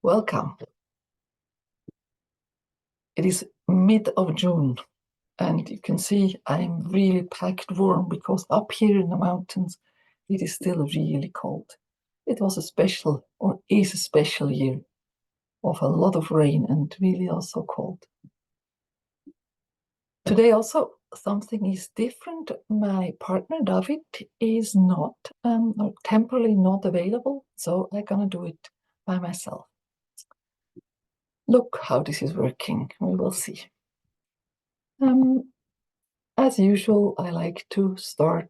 Welcome. It is mid of June, and you can see I'm really packed warm because up here in the mountains it is still really cold. It was a special, or is a special year of a lot of rain and really also cold. Today also something is different. My partner David is not, or temporarily not available, so I'm gonna do it by myself. Look how this is working. We will see. As usual, I like to start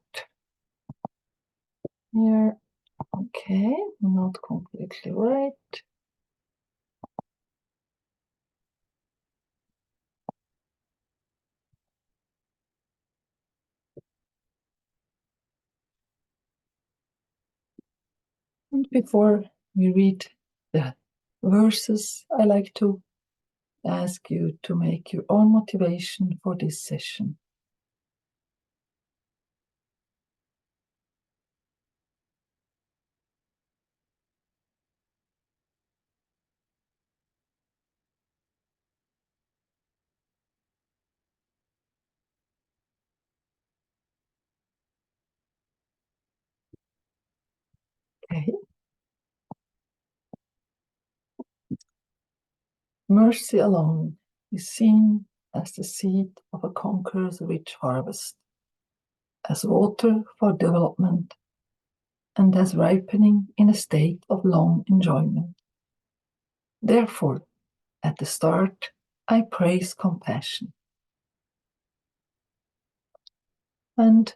here. Okay, not completely right. And before we read the verses, I like to ask you to make your own motivation for this session. Okay. Mercy alone is seen as the seed of a conqueror's rich harvest, as water for development, and as ripening in a state of long enjoyment. Therefore, at the start, I praise compassion. And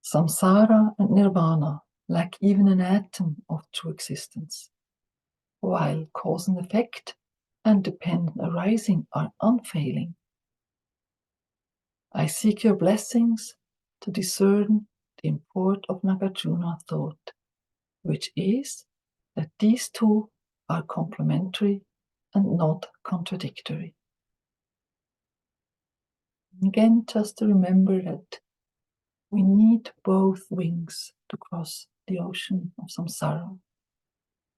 samsara and nirvana lack even an atom of true existence, while cause and effect and dependent arising are unfailing. I seek your blessings to discern the import of Nagarjuna thought, which is that these two are complementary and not contradictory. Again, just to remember that we need both wings to cross the ocean of samsara.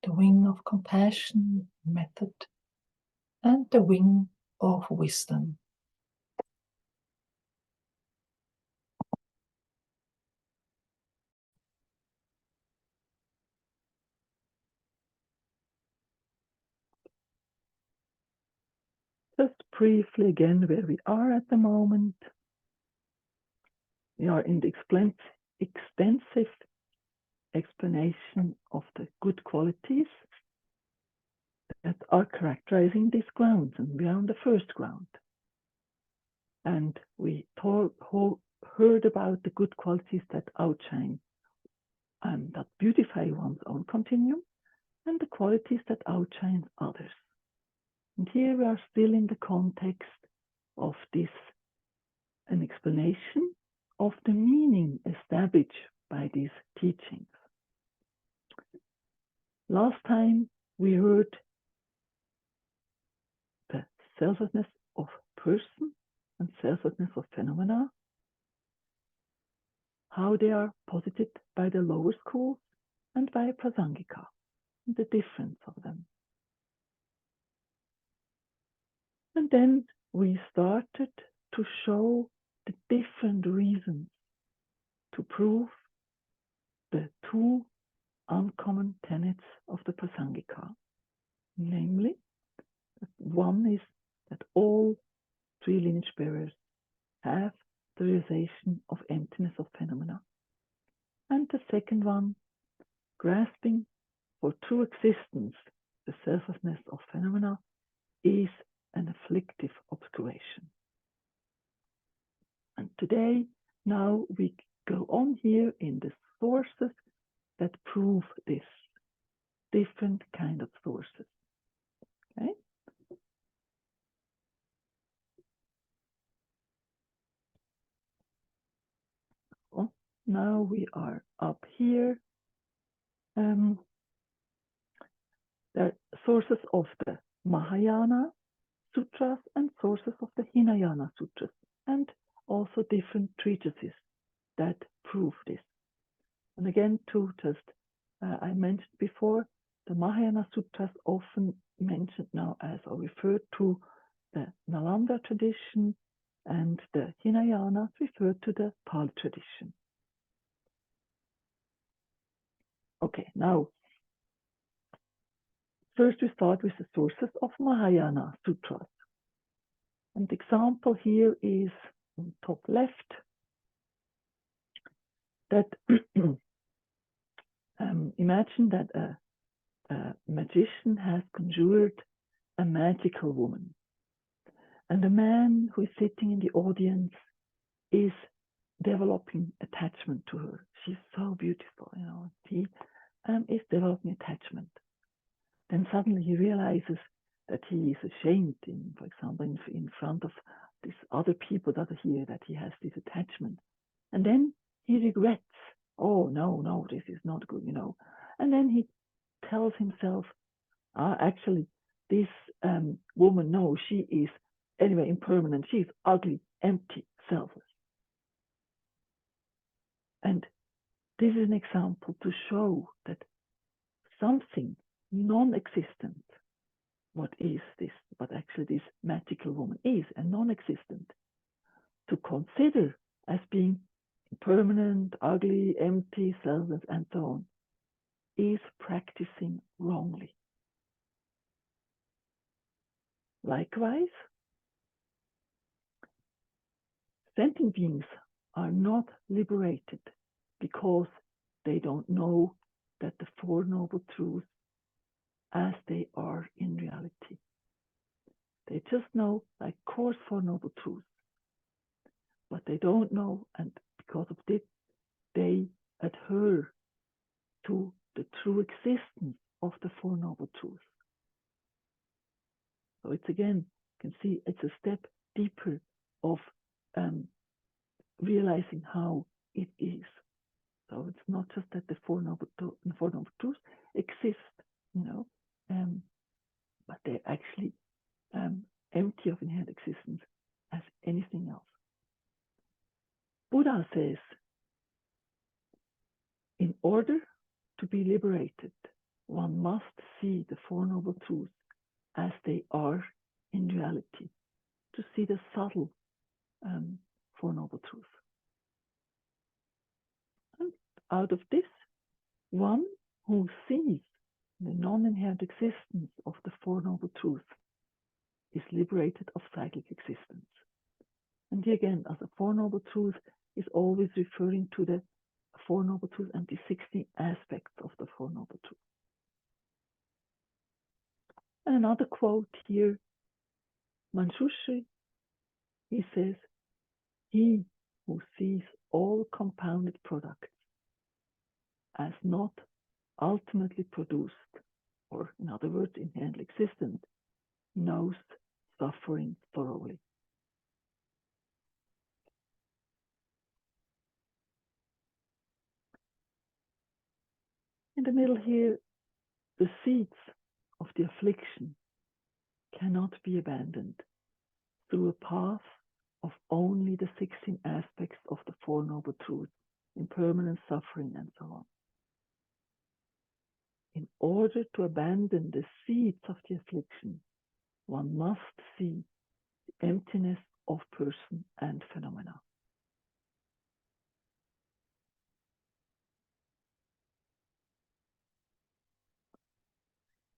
The wing of compassion, method, and the wing of wisdom. Just briefly again where we are at the moment. We are in the extensive explanation of the good qualities that are characterizing these grounds, and we are on the first ground. And we heard about the good qualities that outshine and that beautify one's own continuum, and the qualities that outshine others. And here we are still in the context of this, an explanation of the meaning established by these teachings. Last time we heard the selflessness of person and selflessness of phenomena, how they are posited by the lower schools and by Prasangika, and the difference of them. And then we started to show the different reasons to prove the two uncommon tenets of the Prasangika. Namely, one is that all three lineage bearers have the realization of emptiness of phenomena. And the second one, grasping for true existence, the selflessness of phenomena, is an afflictive obscuration. And today, now we go on here in the sources that prove this, different kind of sources. Okay? Well, now we are up here. The sources of the Mahayana sutras and sources of the Hinayana sutras, and also different treatises that prove this. And again, to just, I mentioned before, the Mahayana Sutras often mentioned now as or referred to the Nalanda tradition, and the Hinayana referred to the Pali tradition. Okay, now first we start with the sources of Mahayana Sutras. And the example here is on top left, that imagine that a magician has conjured a magical woman, and the man who is sitting in the audience is developing attachment to her. She's so beautiful, you know. He is developing attachment. Then suddenly he realizes that he is ashamed, for example, in front of these other people that are here, that he has this attachment. And then he regrets, oh, no, this is not good, you know. And then he tells himself, actually, this woman, no, she is anyway impermanent. She is ugly, empty, selfless. And this is an example to show that something non-existent, what is this, what actually this magical woman is, and non-existent, to consider as being impermanent, ugly, empty, selfless, and so on, is practicing wrongly. Likewise, sentient beings are not liberated because they don't know that the Four Noble Truths as they are in reality. They just know, like, course Four Noble Truths, but they don't know, and because of this, they adhere to the true existence of the Four Noble Truths. So it's again, you can see it's a step deeper of realizing how it is. So it's not just that the Four Noble Truths exist, you know, but they're actually empty of inherent existence as anything else. Buddha says, in order to be liberated, one must see the Four Noble Truths as they are in reality, to see the subtle Four Noble Truths. And out of this, one who sees the non-inherent existence of the Four Noble Truths is liberated of cyclic existence. And here again, as a Four Noble Truth is always referring to the Four Noble Truths and the 16 aspects of the Four Noble Truths. And another quote here, Manjushri, he says, he who sees all compounded products as not ultimately produced, or in other words, inherently existent, knows suffering thoroughly. In the middle here, the seeds of the affliction cannot be abandoned through a path of only the 16 aspects of the Four Noble Truths, impermanent, suffering, and so on. In order to abandon the seeds of the affliction, one must see the emptiness of person and phenomena.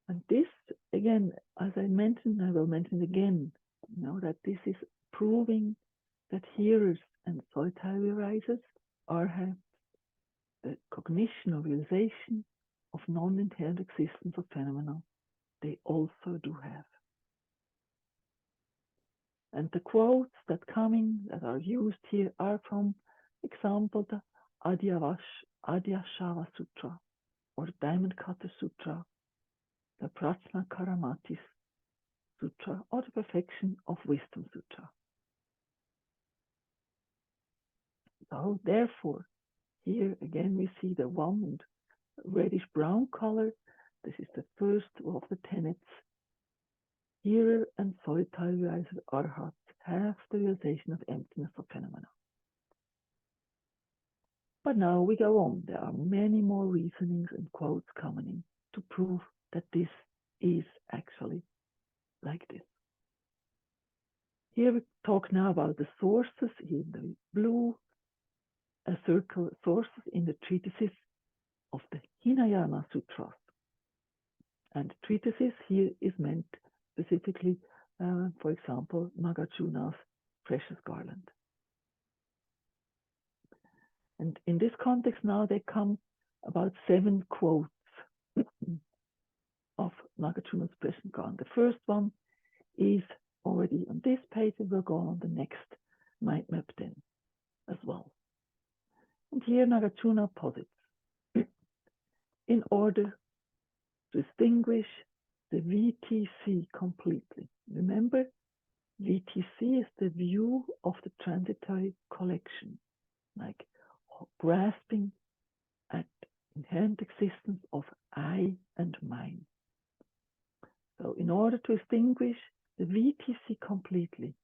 And this, again, as I mentioned, I will mention again, that this is proving that hearers and solitary risers have the cognition or realization of non-inherent existence of phenomena. They also do have. And the quotes that are used here are from, example, the Adyashava Sutra, or Diamond Cutter Sutra, the Prasangika Sutra, or the Perfection of Wisdom Sutra. So therefore, here again we see the one reddish brown color. This is the first of the tenets. Hearer and solitary riser Arhats have the realization of emptiness of phenomena. But now we go on. There are many more reasonings and quotes coming in to prove now about the sources in the blue circle, sources in the treatises of the Hinayana sutras. And treatises here is meant specifically, for example, Nagarjuna's Precious Garland. And in this context now there come about 7 quotes of Nagarjuna's Precious Garland. The first one is already on this page, it will go on the next mind map then as well. And here Nagarjuna posits, in order to distinguish the VTC completely. Remember, VTC is the view of the transitory collection, like grasping at inherent existence of I and mine. So in order to extinguish the VTC completely,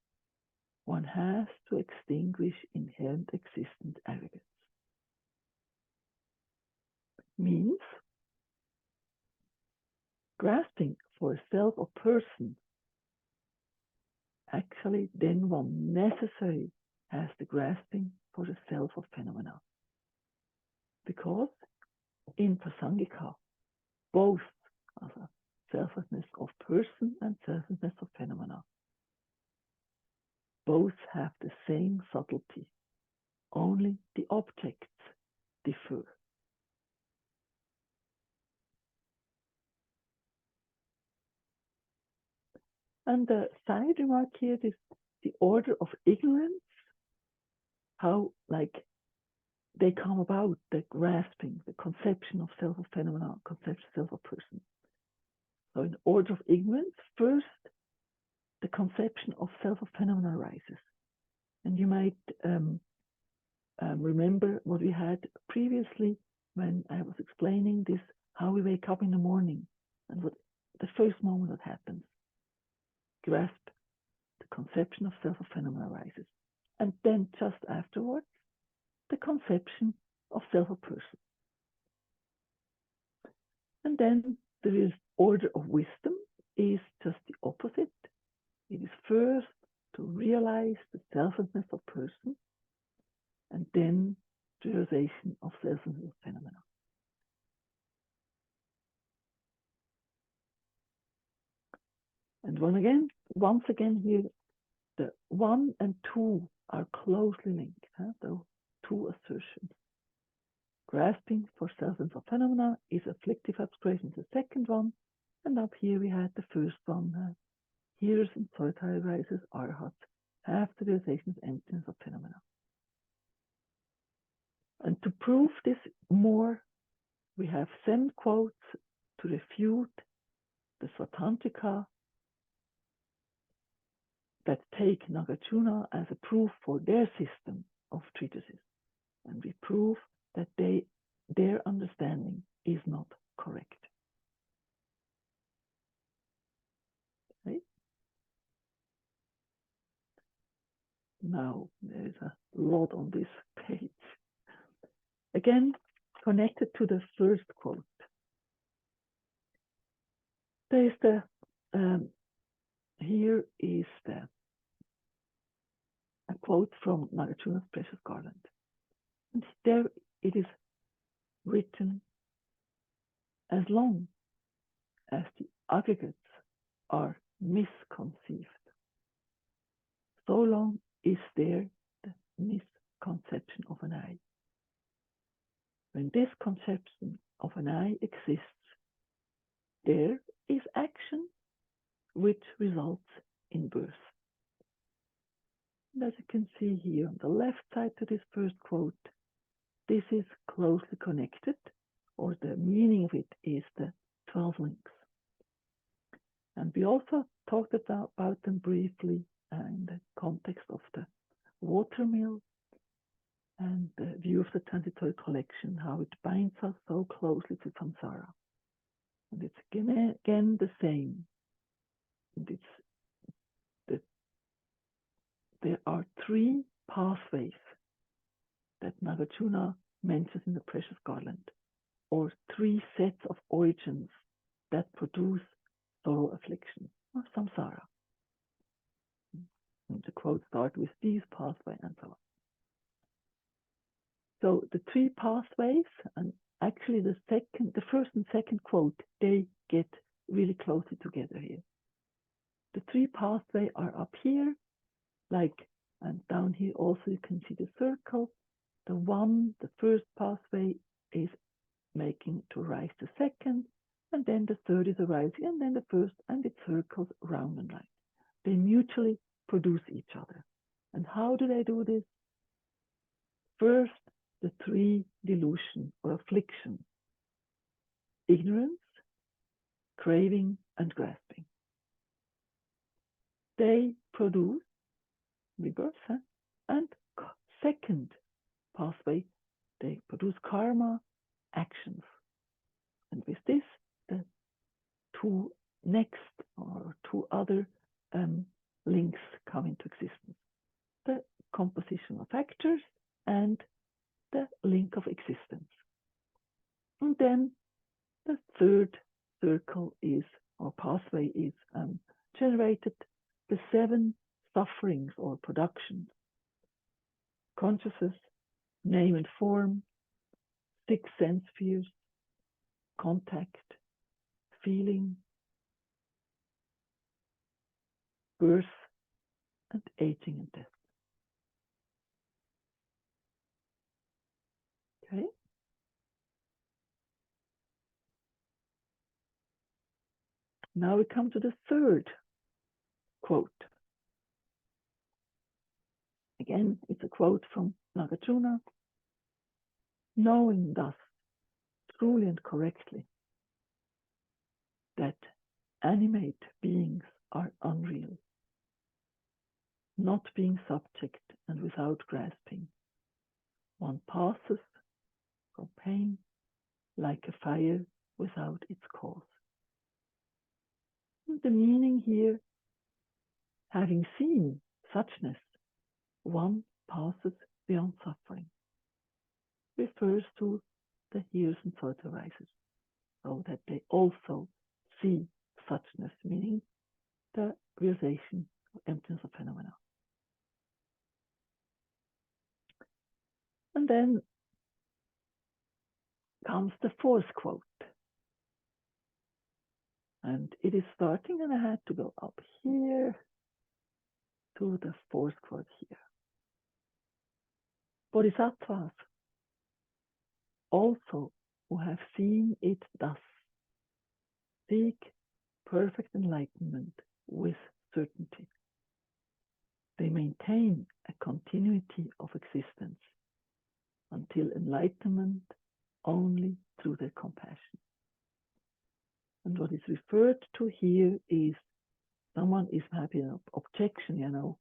one has to extinguish inherent existent aggregates. Means grasping for a self or person, actually then one necessarily has the grasping for the self of phenomena. Because in Prasangika, both selflessness of person and selflessness of phenomena, both have the same subtlety, only the objects differ. And the side remark here is the order of ignorance, how like they come about, the grasping, the conception of self of phenomena, conception of self of person. So in order of ignorance, first the conception of self of phenomena arises. And you might remember what we had previously when I was explaining this, how we wake up in the morning and what the first moment that happens. Grasp, the conception of self of phenomena arises. And then just afterwards, the conception of self of person. And then there is order of wisdom is just the opposite. It is first to realize the selflessness of person, and then the realization of selflessness of phenomena. And once again here, the 1 and 2 are closely linked, the 2 assertions. Grasping for selflessness of phenomena is afflictive abstraction, the second one, and up here we had the first one. Hearers and solitary rises, Arhats, have the realization of emptiness of phenomena. And to prove this more, we have 7 quotes to refute the Svatantrika that take Nagarjuna as a proof for their system of treatises. And we prove that their understanding is not correct. Okay? Now, there is a lot on this page. Again, connected to the first quote. There is here is a quote from Nagarjuna's Precious Garland. And there it is written, as long as the aggregates are misconceived, so long is there the misconception of an I. When this conception of an I exists, there is action which results in birth. And as you can see here on the left side to this first quote, this is closely connected, or the meaning of it is the 12 links. And we also talked about them briefly in the context of the watermill and the view of the transitory collection, how it binds us so closely to samsara. And it's again the same. And there are 3 pathways that Nagarjuna mentions in the Precious Garland, or 3 sets of origins that produce sorrow, affliction, or samsara. And the quote starts with these pathways and so on. So the three pathways, and actually the first and second quote, they get really closely together here. The three pathways are up here, and down here also you can see the circle. The first pathway is making to rise the second, and then the third is arising, and then the first, and it circles round and round. They mutually produce each other. And how do they do this? First, the three delusions or afflictions: ignorance, craving, and grasping. They produce rebirth, and second pathway, they produce karma, actions. And with this, the two other links come into existence: the compositional factors and the link of existence. And then the third circle is, or pathway is, generated: the seven sufferings or productions: consciousness, name and form, six sense spheres, contact, feeling, birth, and aging and death. Okay. Now we come to the third quote. Again, it's a quote from Nagarjuna. Knowing thus truly and correctly that animate beings are unreal, not being subject and without grasping, one passes from pain like a fire without its cause. And the meaning here, having seen suchness, one passes beyond suffering, refers to the hearers and thought arises, so that they also see suchness, meaning the realization of emptiness of phenomena. And then comes the fourth quote. And it is starting, and I had to go up here to the fourth quote here. Bodhisattvas also, who have seen it thus, seek perfect enlightenment with certainty. They maintain a continuity of existence until enlightenment only through their compassion. And what is referred to here is, someone is having an objection,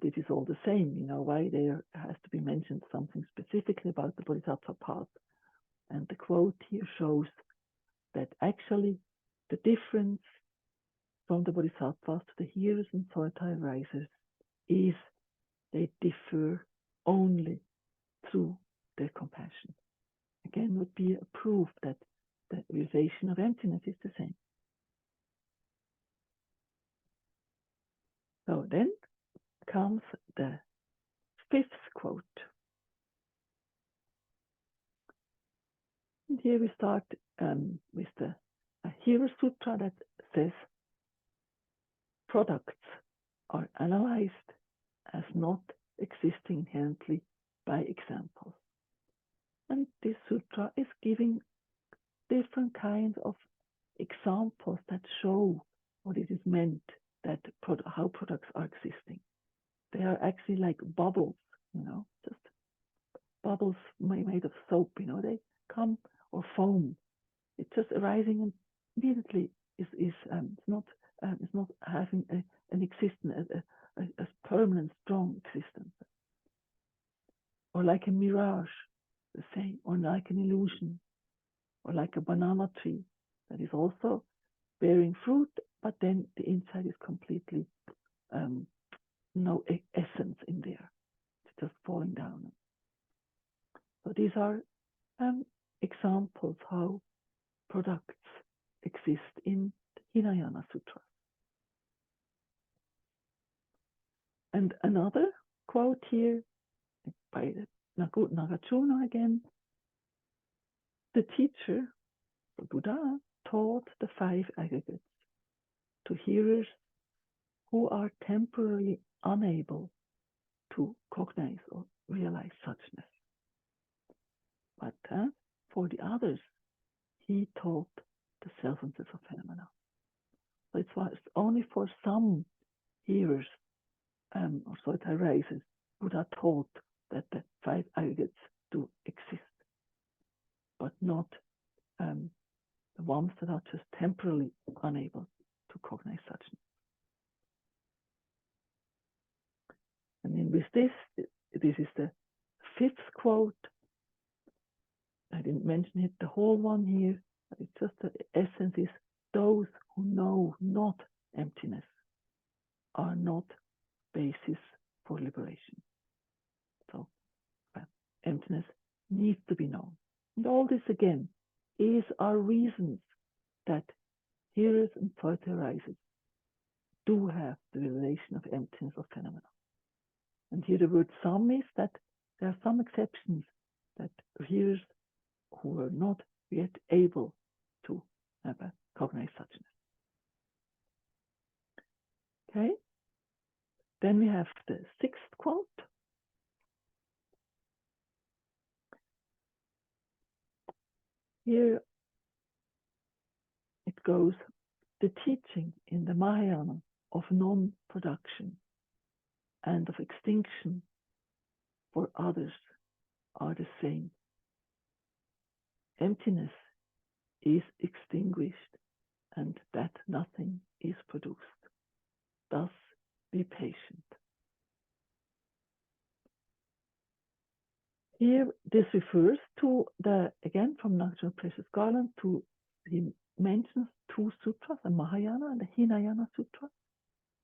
this is all the same, why there has to be mentioned something specifically about the Bodhisattva path. And the quote here shows that actually the difference from the Bodhisattvas to the hearers and solitary risers is they differ only through their compassion. Again, would be a proof that the realization of emptiness is the same. So then comes the fifth quote. And here we start with the Hero Sutra that says, products are analyzed as not existing inherently by examples. And this sutra is giving different kinds of examples that show what it is meant, that how products are existing. They are actually like bubbles, just bubbles made of soap, they come, or foam. It's just arising and immediately is not having an existence, a permanent, strong existence. Or like a mirage, the same, or like an illusion, or like a banana tree that is also bearing fruit, but then the inside is completely no essence in there. It's just falling down. So these are examples how products exist in the Hinayana Sutra. And another quote here by Nagarjuna again. The teacher, the Buddha, taught the five aggregates to hearers who are temporarily unable to cognize or realize suchness. But for the others, he taught the selflessness of phenomena. So it was only for some hearers, or so it arises, Buddha taught that the five aggregates do exist, but not the ones that are just temporarily unable to cognize suchness. And then with this is the fifth quote. I didn't mention it, the whole one here. It's just the essence is those who know not emptiness are not basis for liberation. So emptiness needs to be known. And all this again are reasons that hearers and thought arisers do have the revelation of emptiness of phenomena. And here the word some is that there are some exceptions that hearers who are not yet able to cognize suchness. Okay, then we have the sixth quote. Here it goes, the teaching in the Mahayana of non-production and of extinction for others are the same. Emptiness is extinguished and that nothing is produced. Thus, be patient. Here, this refers to again, from Nagarjuna Precious Garland, he mentions two sutras, the Mahayana and the Hinayana Sutra.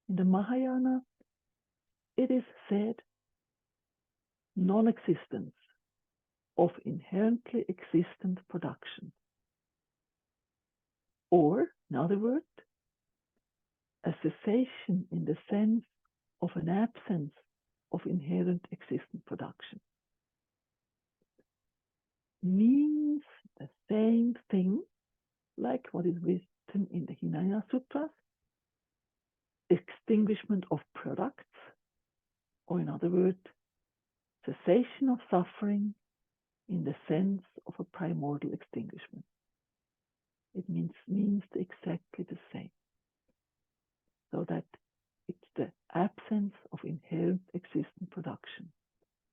In the Mahayana, it is said, non-existence of inherently existent production. Or, in other words, a cessation in the sense of an absence of inherent existent production. Means the same thing like what is written in the Hinayana Sutras, extinguishment of products, or in other words, cessation of suffering in the sense of a primordial extinguishment. It means exactly the same. So that it's the absence of inherent existent production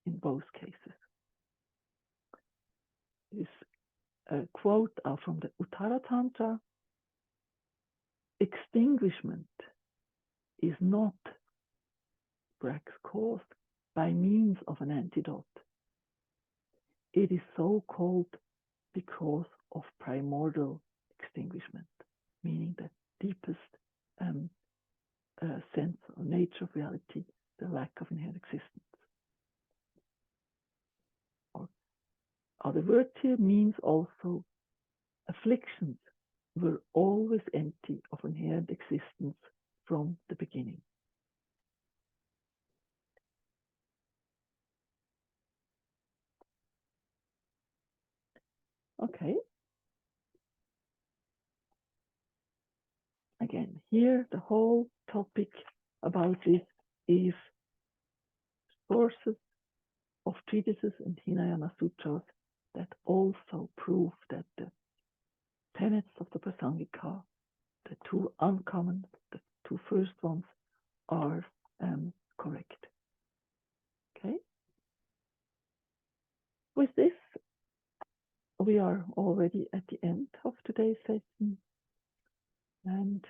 in both cases. This quote from the Uttara Tantra, extinguishment is not caused by means of an antidote. It is so called because of primordial extinguishment, meaning the deepest sense or nature of reality, the lack of inherent existence. Or other words here means also afflictions were always empty of inherent existence from the beginning. Okay. Again, here the whole topic about this is sources of treatises and Hinayana Sutras that also prove that the tenets of the Prasangika, the two uncommon, the two first ones, are correct. Okay. With this, we are already at the end of today's session. And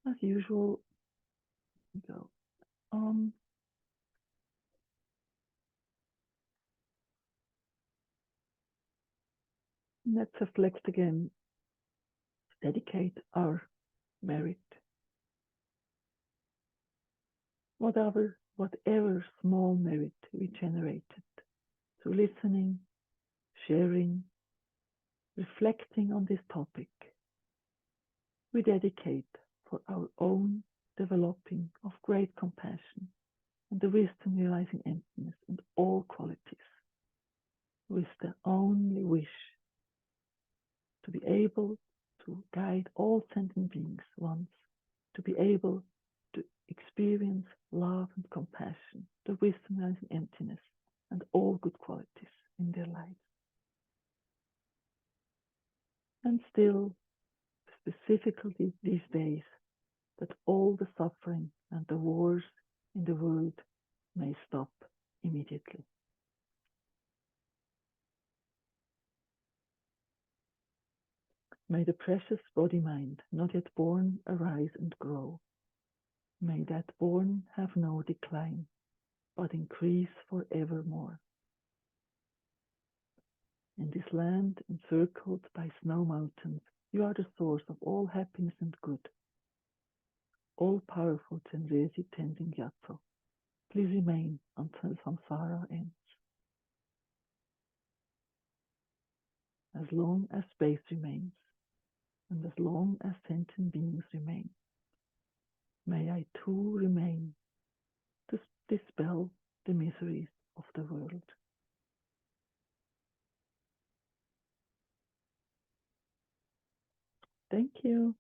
as usual, we go on. Let's reflect again, dedicate our merit. Whatever small merit we generated through listening, sharing, reflecting on this topic, we dedicate for our own developing of great compassion and the wisdom realizing emptiness and all qualities, with the only wish to be able to guide all sentient beings once, to be able to experience love and compassion, the wisdom realizing emptiness, and all good qualities in their lives. And still, specifically these days, that all the suffering and the wars in the world may stop immediately. May the precious body-mind, not yet born, arise and grow. May that born have no decline, but increase forevermore. In this land encircled by snow mountains, you are the source of all happiness and good. All-powerful Tenresi Tenzin Gyatso, please remain until samsara ends. As long as space remains, and as long as sentient beings remain, may I too remain to dispel the miseries of the world. Thank you.